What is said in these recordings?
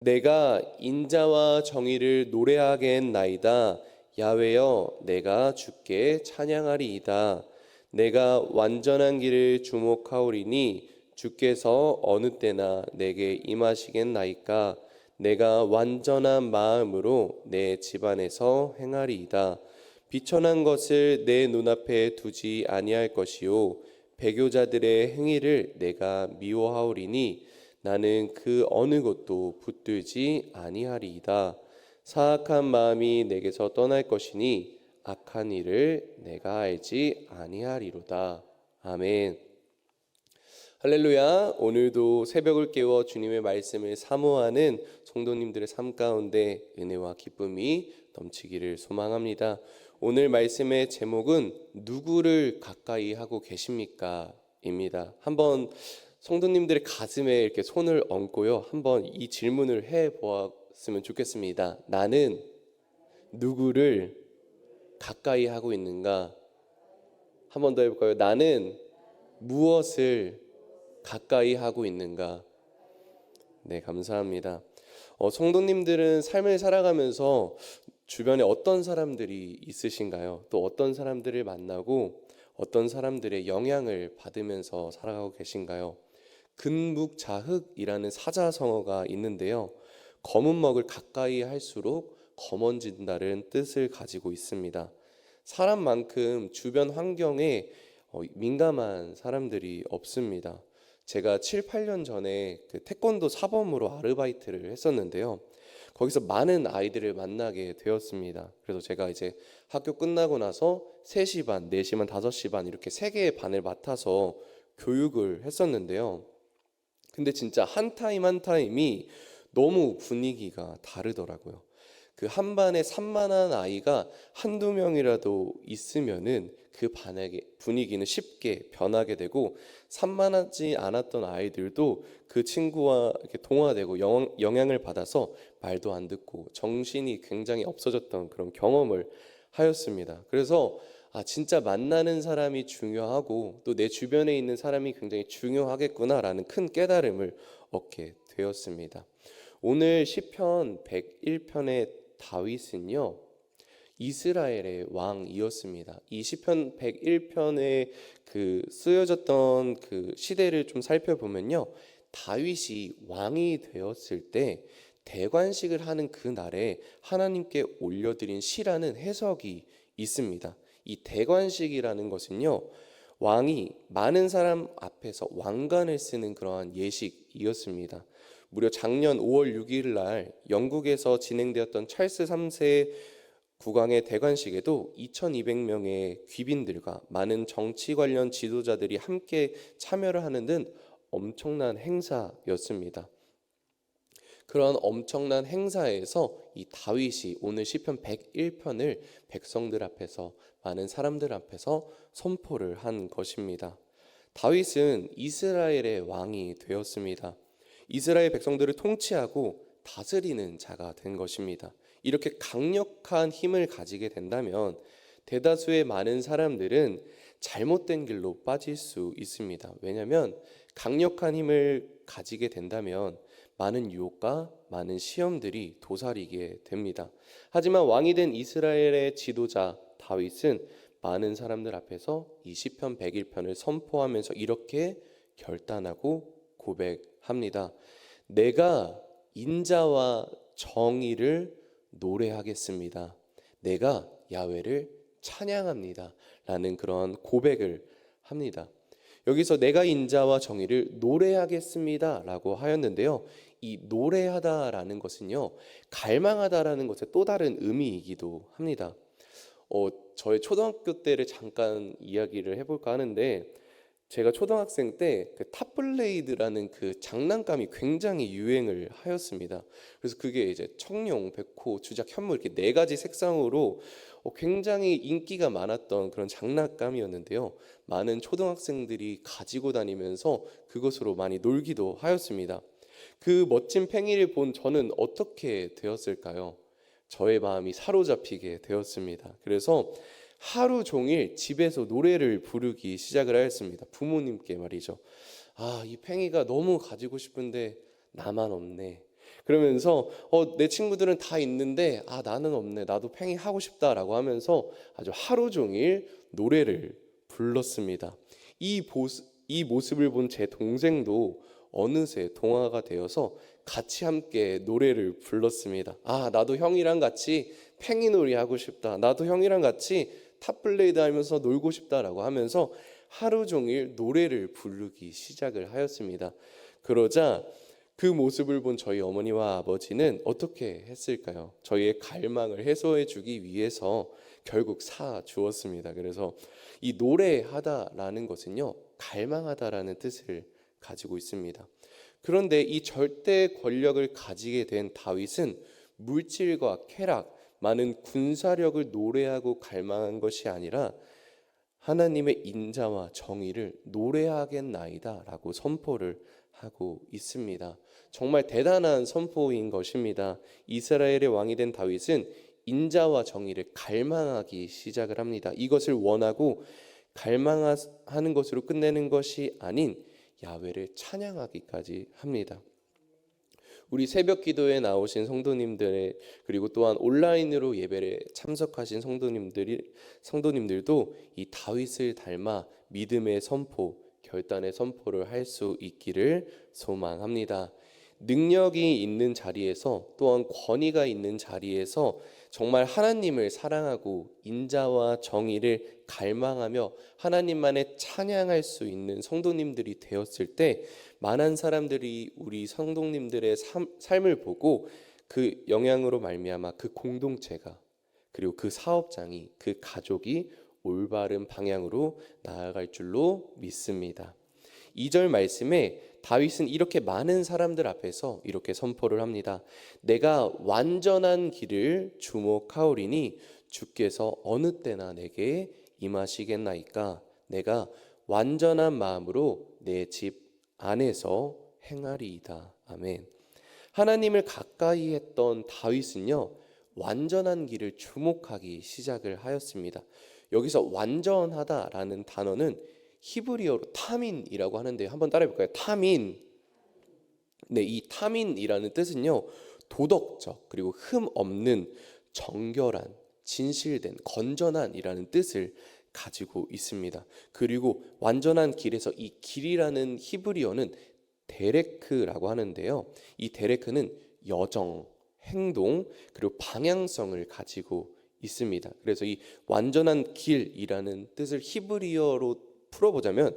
내가 인자와 정의를 노래하겠나이다. 야훼여, 내가 주께 찬양하리이다. 내가 완전한 길을 주목하오리니 주께서 어느 때나 내게 임하시겠나이까. 내가 완전한 마음으로 내 집안에서 행하리이다. 비천한 것을 내 눈앞에 두지 아니할 것이요 배교자들의 행위를 내가 미워하오리니 나는 그 어느 것도 붙들지 아니하리이다. 사악한 마음이 내게서 떠날 것이니 악한 일을 내가 알지 아니하리로다. 아멘. 할렐루야. 오늘도 새벽을 깨워 주님의 말씀을 사모하는 성도님들의 삶 가운데 은혜와 기쁨이 넘치기를 소망합니다. 오늘 말씀의 제목은 누구를 가까이 하고 계십니까? 입니다. 한번 성도님들의 가슴에 이렇게 손을 얹고요. 한번 이 질문을 해 보았으면 좋겠습니다. 나는 누구를 가까이 하고 있는가? 한 번 더 해볼까요? 나는 무엇을 가까이 하고 있는가? 네, 감사합니다. 성도님들은 삶을 살아가면서 주변에 어떤 사람들이 있으신가요? 또 어떤 사람들을 만나고 어떤 사람들의 영향을 받으면서 살아가고 계신가요? 근묵자흑이라는 사자성어가 있는데요. 검은 먹을 가까이 할수록 검어진다는 뜻을 가지고 있습니다. 사람만큼 주변 환경에 민감한 사람들이 없습니다. 제가 7, 8년 전에 그 태권도 사범으로 아르바이트를 했었는데요. 거기서 많은 아이들을 만나게 되었습니다. 그래서 제가 이제 학교 끝나고 나서 3시 반, 4시 반, 5시 반 이렇게 3개의 반을 맡아서 교육을 했었는데요. 근데 진짜 한 타임 한 타임이 너무 분위기가 다르더라고요. 그 한 반에 산만한 아이가 한두 명이라도 있으면은 그 반의 분위기는 쉽게 변하게 되고, 산만하지 않았던 아이들도 그 친구와 이렇게 동화되고 영향을 받아서 말도 안 듣고 정신이 굉장히 없어졌던 그런 경험을 하였습니다. 그래서 진짜 만나는 사람이 중요하고 또 내 주변에 있는 사람이 굉장히 중요하겠구나라는 큰 깨달음을 얻게 되었습니다. 오늘 시편 101편의 다윗은요, 이스라엘의 왕이었습니다. 이 시편 101편에 그 쓰여졌던 그 시대를 좀 살펴보면요, 다윗이 왕이 되었을 때 대관식을 하는 그 날에 하나님께 올려드린 시라는 해석이 있습니다. 이 대관식이라는 것은요, 왕이 많은 사람 앞에서 왕관을 쓰는 그러한 예식이었습니다. 무려 작년 5월 6일 날 영국에서 진행되었던 찰스 3세 국왕의 대관식에도 2200명의 귀빈들과 많은 정치 관련 지도자들이 함께 참여를 하는 등 엄청난 행사였습니다. 그런 엄청난 행사에서 이 다윗이 오늘 시편 101편을 백성들 앞에서, 많은 사람들 앞에서 선포를 한 것입니다. 다윗은 이스라엘의 왕이 되었습니다. 이스라엘 백성들을 통치하고 다스리는 자가 된 것입니다. 이렇게 강력한 힘을 가지게 된다면 대다수의 많은 사람들은 잘못된 길로 빠질 수 있습니다. 왜냐하면 강력한 힘을 가지게 된다면 많은 유혹과 많은 시험들이 도사리게 됩니다. 하지만 왕이 된 이스라엘의 지도자 다윗은 많은 사람들 앞에서 이 시편 101편을 선포하면서 이렇게 결단하고 고백합니다. 내가 인자와 정의를 노래하겠습니다. 내가 야훼를 찬양합니다. 라는 그런 고백을 합니다. 여기서 내가 인자와 정의를 노래하겠습니다 라고 하였는데요, 이 노래하다라는 것은요, 갈망하다라는 것의 또 다른 의미이기도 합니다. 저의 초등학교 때를 잠깐 이야기를 해볼까 하는데, 제가 초등학생 때 그 탑블레이드라는 그 장난감이 굉장히 유행을 하였습니다. 그래서 그게 이제 청룡, 백호, 주작, 현무 이렇게 4가지 색상으로 굉장히 인기가 많았던 그런 장난감이었는데요. 많은 초등학생들이 가지고 다니면서 그것으로 많이 놀기도 하였습니다. 그 멋진 팽이를 본 저는 어떻게 되었을까요? 저의 마음이 사로잡히게 되었습니다. 그래서 하루 종일 집에서 노래를 부르기 시작을 하였습니다. 부모님께 말이죠. 이 팽이가 너무 가지고 싶은데 나만 없네. 그러면서 내 친구들은 다 있는데 나는 없네. 나도 팽이 하고 싶다라고 하면서 아주 하루 종일 노래를 불렀습니다. 이 모습을 본 제 동생도 어느새 동화가 되어서 같이 함께 노래를 불렀습니다. 나도 형이랑 같이 팽이놀이 하고 싶다. 나도 형이랑 같이 탑블레이드 하면서 놀고 싶다라고 하면서 하루 종일 노래를 부르기 시작을 하였습니다. 그러자 그 모습을 본 저희 어머니와 아버지는 어떻게 했을까요? 저희의 갈망을 해소해 주기 위해서 결국 사 주었습니다. 그래서 이 노래하다라는 것은요, 갈망하다라는 뜻을 가지고 있습니다. 그런데 이 절대 권력을 가지게 된 다윗은 물질과 쾌락, 많은 군사력을 노래하고 갈망한 것이 아니라 하나님의 인자와 정의를 노래하겠나이다라고 선포를 하고 있습니다. 정말 대단한 선포인 것입니다. 이스라엘의 왕이 된 다윗은 인자와 정의를 갈망하기 시작을 합니다. 이것을 원하고 갈망하는 것으로 끝내는 것이 아닌 야훼를 찬양하기까지 합니다. 우리 새벽 기도에 나오신 성도님들, 그리고 또한 온라인으로 예배에 참석하신 성도님들도 이 다윗을 닮아 믿음의 선포, 결단의 선포를 할 수 있기를 소망합니다. 능력이 있는 자리에서, 또한 권위가 있는 자리에서 정말 하나님을 사랑하고 인자와 정의를 갈망하며 하나님만을 찬양할 수 있는 성도님들이 되었을 때, 많은 사람들이 우리 성도님들의 삶을 보고 그 영향으로 말미암아 그 공동체가, 그리고 그 사업장이, 그 가족이 올바른 방향으로 나아갈 줄로 믿습니다. 2절 말씀에 다윗은 이렇게 많은 사람들 앞에서 이렇게 선포를 합니다. 내가 완전한 길을 주목하오리니 주께서 어느 때나 내게 임하시겠나이까. 내가 완전한 마음으로 내 집 안에서 행하리이다. 아멘. 하나님을 가까이 했던 다윗은요, 완전한 길을 주목하기 시작을 하였습니다. 여기서 완전하다라는 단어는 히브리어로 타민이라고 하는데요. 한번 따라해 볼까요? 타민. 네, 이 타민이라는 뜻은요, 도덕적 그리고 흠 없는, 정결한, 진실된, 건전한이라는 뜻을 가지고 있습니다. 그리고 완전한 길에서 이 길이라는 히브리어는 데레크라고 하는데요. 이 데레크는 여정, 행동, 그리고 방향성을 가지고 있습니다. 그래서 이 완전한 길이라는 뜻을 히브리어로 풀어보자면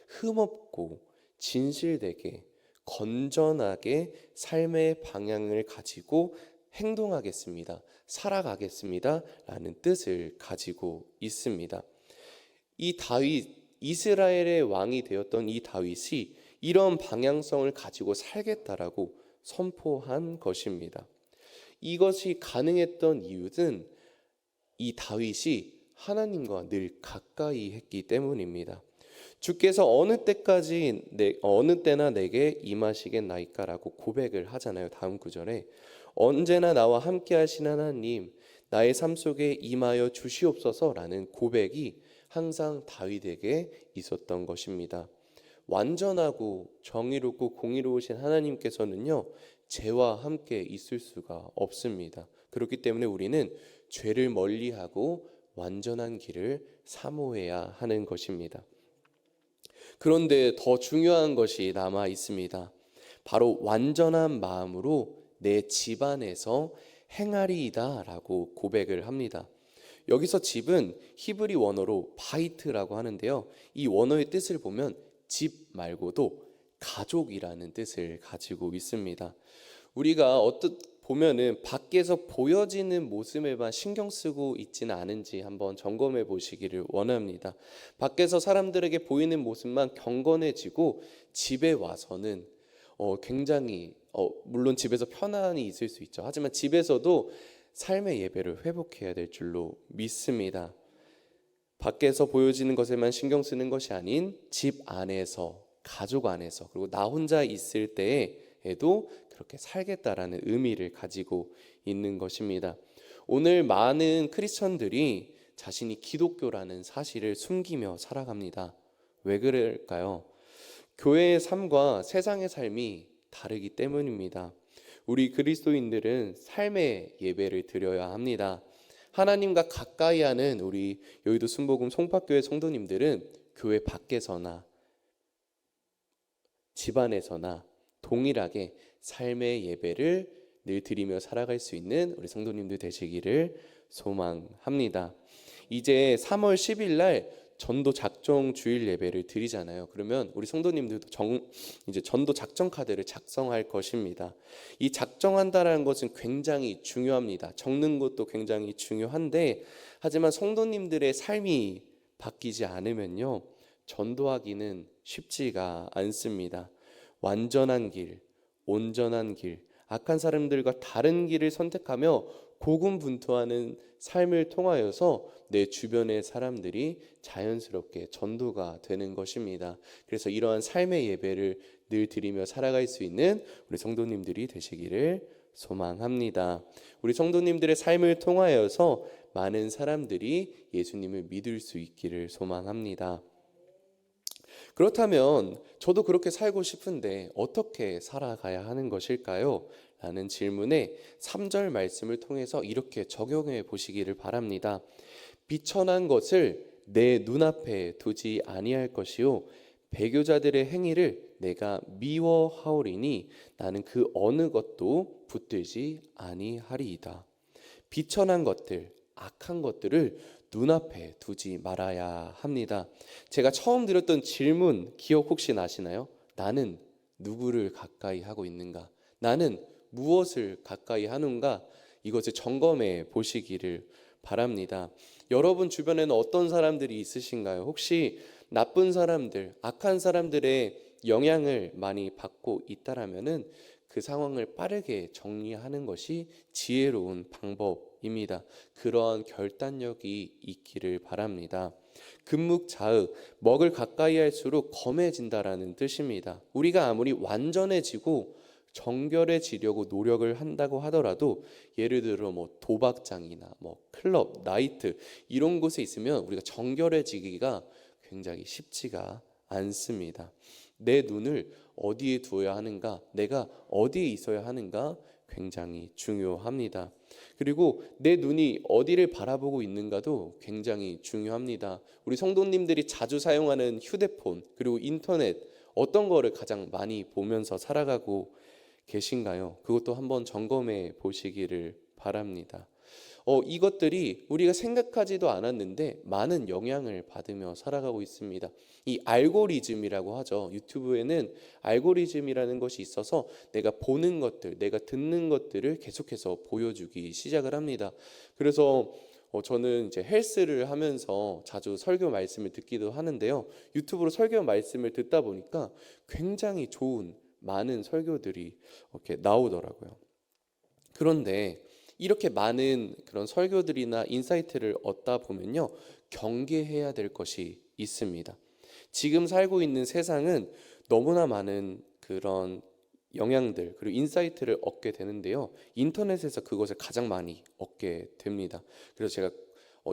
흠없고 진실되게 건전하게 삶의 방향을 가지고 행동하겠습니다. 살아가겠습니다. 라는 뜻을 가지고 있습니다. 이 다윗, 이스라엘의 왕이 되었던 이 다윗이 이런 방향성을 가지고 살겠다라고 선포한 것입니다. 이것이 가능했던 이유는 이 다윗이 하나님과 늘 가까이 했기 때문입니다. 주께서 어느 때나 내게 임하시겠나이까라고 고백을 하잖아요. 다음 구절에 언제나 나와 함께 하신 하나님, 나의 삶 속에 임하여 주시옵소서라는 고백이 항상 다윗에게 있었던 것입니다. 완전하고 정의롭고 공의로우신 하나님께서는요, 죄와 함께 있을 수가 없습니다. 그렇기 때문에 우리는 죄를 멀리하고 완전한 길을 사모해야 하는 것입니다. 그런데 더 중요한 것이 남아 있습니다. 바로 완전한 마음으로 내 집안에서 행하리이다 라고 고백을 합니다. 여기서 집은 히브리 원어로 바이트라고 하는데요. 이 원어의 뜻을 보면 집 말고도 가족이라는 뜻을 가지고 있습니다. 우리가 보면은 밖에서 보여지는 모습에만 신경 쓰고 있지는 않은지 한번 점검해 보시기를 원합니다. 밖에서 사람들에게 보이는 모습만 경건해지고 집에 와서는 굉장히 물론 집에서 편안히 있을 수 있죠. 하지만 집에서도 삶의 예배를 회복해야 될 줄로 믿습니다. 밖에서 보여지는 것에만 신경 쓰는 것이 아닌 집 안에서, 가족 안에서, 그리고 나 혼자 있을 때에도 그렇게 살겠다라는 의미를 가지고 있는 것입니다. 오늘 많은 크리스천들이 자신이 기독교라는 사실을 숨기며 살아갑니다. 왜 그럴까요? 교회의 삶과 세상의 삶이 다르기 때문입니다. 우리 그리스도인들은 삶의 예배를 드려야 합니다. 하나님과 가까이 하는 우리 여의도 순복음 송파교회 성도님들은 교회 밖에서나 집안에서나 동일하게 삶의 예배를 늘 드리며 살아갈 수 있는 우리 성도님들 되시기를 소망합니다. 이제 3월 10일 날 전도 작정 주일 예배를 드리잖아요. 그러면 우리 성도님들도 이제 전도 작정 카드를 작성할 것입니다. 이 작정한다라는 것은 굉장히 중요합니다. 적는 것도 굉장히 중요한데, 하지만 성도님들의 삶이 바뀌지 않으면요, 전도하기는 쉽지가 않습니다. 완전한 길, 온전한 길, 악한 사람들과 다른 길을 선택하며 고군분투하는 삶을 통하여서 내 주변의 사람들이 자연스럽게 전도가 되는 것입니다. 그래서 이러한 삶의 예배를 늘 드리며 살아갈 수 있는 우리 성도님들이 되시기를 소망합니다. 우리 성도님들의 삶을 통하여서 많은 사람들이 예수님을 믿을 수 있기를 소망합니다. 그렇다면 저도 그렇게 살고 싶은데 어떻게 살아가야 하는 것일까요? 라는 질문에 3절 말씀을 통해서 이렇게 적용해 보시기를 바랍니다. 비천한 것을 내 눈앞에 두지 아니할 것이요 배교자들의 행위를 내가 미워하오리니 나는 그 어느 것도 붙들지 아니하리이다. 비천한 것들, 악한 것들을 눈앞에 두지 말아야 합니다. 제가 처음 드렸던 질문 기억 혹시 나시나요? 나는 누구를 가까이 하고 있는가? 나는 무엇을 가까이 하는가? 이것을 점검해 보시기를 바랍니다. 여러분 주변에는 어떤 사람들이 있으신가요? 혹시 나쁜 사람들, 악한 사람들의 영향을 많이 받고 있다라면은 그 상황을 빠르게 정리하는 것이 지혜로운 방법입니다. 그러한 결단력이 있기를 바랍니다. 금묵자의, 먹을 가까이 할수록 검해진다라는 뜻입니다. 우리가 아무리 완전해지고 정결해지려고 노력을 한다고 하더라도 예를 들어 도박장이나 클럽, 나이트 이런 곳에 있으면 우리가 정결해지기가 굉장히 쉽지가 않습니다. 내 눈을 어디에 두어야 하는가, 내가 어디에 있어야 하는가 굉장히 중요합니다. 그리고 내 눈이 어디를 바라보고 있는가도 굉장히 중요합니다. 우리 성도님들이 자주 사용하는 휴대폰 그리고 인터넷 어떤 거를 가장 많이 보면서 살아가고 계신가요? 그것도 한번 점검해 보시기를 바랍니다. 이것들이 우리가 생각하지도 않았는데 많은 영향을 받으며 살아가고 있습니다. 이 알고리즘이라고 하죠. 유튜브에는 알고리즘이라는 것이 있어서 내가 보는 것들, 내가 듣는 것들을 계속해서 보여주기 시작을 합니다. 그래서 저는 이제 헬스를 하면서 자주 설교 말씀을 듣기도 하는데요. 유튜브로 설교 말씀을 듣다 보니까 굉장히 좋은 많은 설교들이 이렇게 나오더라고요. 그런데 이렇게 많은 그런 설교들이나 인사이트를 얻다 보면요, 경계해야 될 것이 있습니다. 지금 살고 있는 세상은 너무나 많은 그런 영향들 그리고 인사이트를 얻게 되는데요, 인터넷에서 그것을 가장 많이 얻게 됩니다. 그래서 제가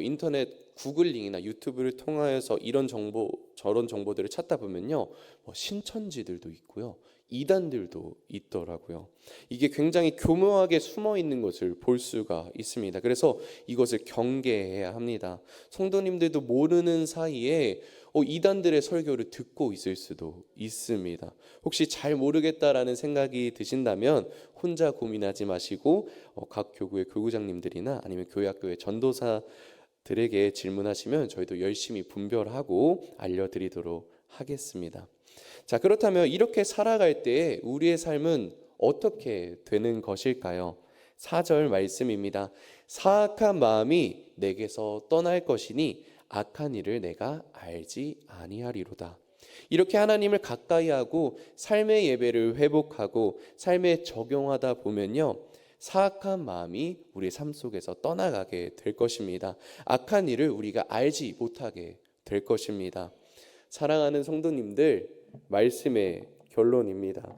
인터넷 구글링이나 유튜브를 통하여서 이런 정보 저런 정보들을 찾다 보면요, 신천지들도 있고요, 이단들도 있더라고요. 이게 굉장히 교묘하게 숨어 있는 것을 볼 수가 있습니다. 그래서 이것을 경계해야 합니다. 성도님들도 모르는 사이에 이단들의 설교를 듣고 있을 수도 있습니다. 혹시 잘 모르겠다라는 생각이 드신다면 혼자 고민하지 마시고 각 교구의 교구장님들이나 아니면 교회학교의 전도사들에게 질문하시면 저희도 열심히 분별하고 알려드리도록 하겠습니다. 자, 그렇다면 이렇게 살아갈 때 우리의 삶은 어떻게 되는 것일까요? 4절 말씀입니다. 사악한 마음이 내게서 떠날 것이니 악한 일을 내가 알지 아니하리로다. 이렇게 하나님을 가까이 하고 삶의 예배를 회복하고 삶에 적용하다 보면요, 사악한 마음이 우리의 삶 속에서 떠나가게 될 것입니다. 악한 일을 우리가 알지 못하게 될 것입니다. 사랑하는 성도님들, 말씀의 결론입니다.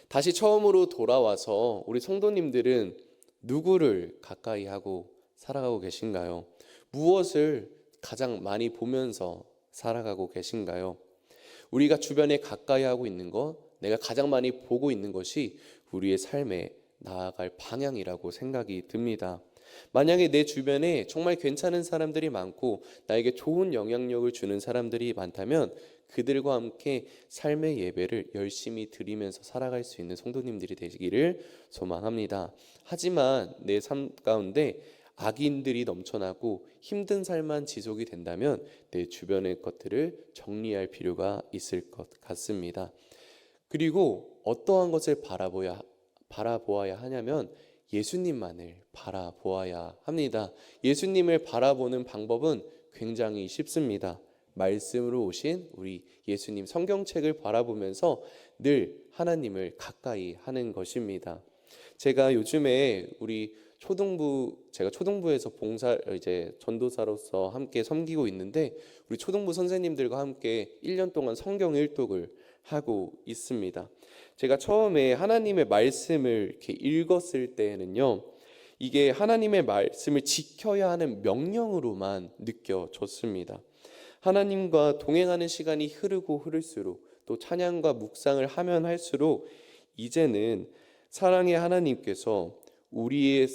다시 처음으로 돌아와서 우리 성도님들은 누구를 가까이 하고 살아가고 계신가요? 무엇을 가장 많이 보면서 살아가고 계신가요? 우리가 주변에 가까이 하고 있는 것, 내가 가장 많이 보고 있는 것이 우리의 삶에 나아갈 방향이라고 생각이 듭니다. 만약에 내 주변에 정말 괜찮은 사람들이 많고 나에게 좋은 영향력을 주는 사람들이 많다면 그들과 함께 삶의 예배를 열심히 드리면서 살아갈 수 있는 성도님들이 되시기를 소망합니다. 하지만 내 삶 가운데 악인들이 넘쳐나고 힘든 삶만 지속이 된다면 내 주변의 것들을 정리할 필요가 있을 것 같습니다. 그리고 어떠한 것을 바라보아야 하냐면 예수님만을 바라보아야 합니다. 예수님을 바라보는 방법은 굉장히 쉽습니다. 말씀으로 오신 우리 예수님 성경책을 바라보면서 늘 하나님을 가까이 하는 것입니다. 제가 요즘에 제가 초등부에서 전도사로서 함께 섬기고 있는데 우리 초등부 선생님들과 함께 1년 동안 성경 일독을 하고 있습니다. 제가 처음에 하나님의 말씀을 이렇게 읽었을 때에는요, 이게 하나님의 말씀을 지켜야 하는 명령으로만 느껴졌습니다. 하나님과 동행하는 시간이 흐를수록 또 찬양과 묵상을 하면 할수록 이제는 사랑의 하나님께서 우리의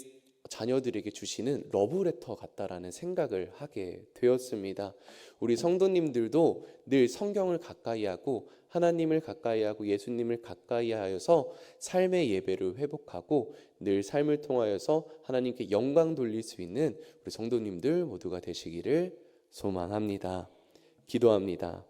자녀들에게 주시는 러브레터 같다라는 생각을 하게 되었습니다. 우리 성도님들도 늘 성경을 가까이 하고 하나님을 가까이 하고 예수님을 가까이 하여서 삶의 예배를 회복하고 늘 삶을 통하여서 하나님께 영광 돌릴 수 있는 우리 성도님들 모두가 되시기를 소망합니다. 기도합니다.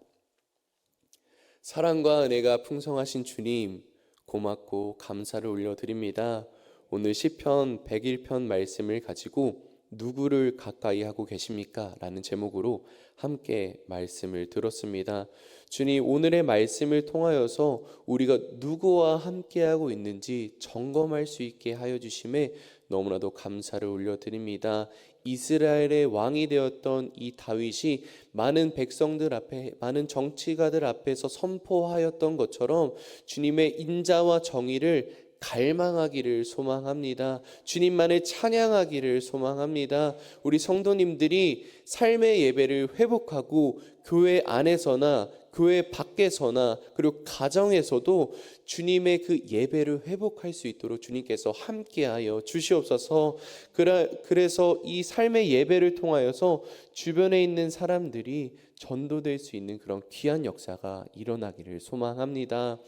사랑과 은혜가 풍성하신 주님, 고맙고 감사를 올려드립니다. 오늘 시편 101편 말씀을 가지고 누구를 가까이 하고 계십니까? 라는 제목으로 함께 말씀을 들었습니다. 주님, 오늘의 말씀을 통하여서 우리가 누구와 함께하고 있는지 점검할 수 있게 하여 주심에 너무나도 감사를 올려드립니다. 이스라엘의 왕이 되었던 이 다윗이 많은 백성들 앞에, 많은 정치가들 앞에서 선포하였던 것처럼 주님의 인자와 정의를 갈망하기를 소망합니다. 주님만을 찬양하기를 소망합니다. 우리 성도님들이 삶의 예배를 회복하고 교회 안에서나 교회 밖에서나 그리고 가정에서도 주님의 그 예배를 회복할 수 있도록 주님께서 함께하여 주시옵소서. 그래서 이 삶의 예배를 통하여서 주변에 있는 사람들이 전도될 수 있는 그런 귀한 역사가 일어나기를 소망합니다.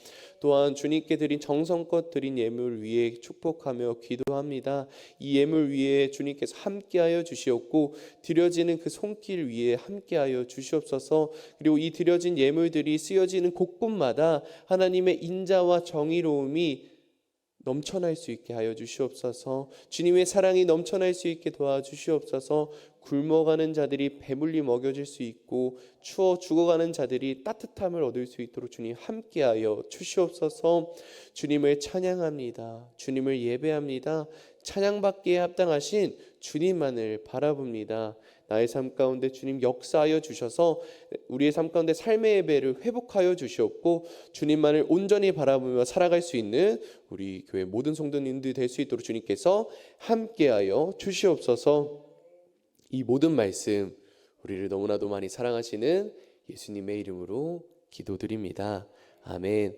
또한 주님께 드린 정성껏 드린 예물 위에 축복하며 기도합니다. 이 예물 위에 주님께서 함께하여 주시옵고 드려지는 그 손길 위에 함께하여 주시옵소서. 그리고 이 드려진 예물들이 쓰여지는 곳곳마다 하나님의 인자와 정의로움이 넘쳐날 수 있게 하여 주시옵소서. 주님의 사랑이 넘쳐날 수 있게 도와주시옵소서. 굶어가는 자들이 배불리 먹여질 수 있고 추워 죽어가는 자들이 따뜻함을 얻을 수 있도록 주님 함께하여 주시옵소서. 주님을 찬양합니다. 주님을 예배합니다. 찬양받기에 합당하신 주님만을 바라봅니다. 나의 삶 가운데 주님 역사하여 주셔서 우리의 삶 가운데 삶의 예배를 회복하여 주시옵고 주님만을 온전히 바라보며 살아갈 수 있는 우리 교회 모든 성도님들이 될 수 있도록 주님께서 함께하여 주시옵소서. 이 모든 말씀 우리를 너무나도 많이 사랑하시는 예수님의 이름으로 기도드립니다. 아멘.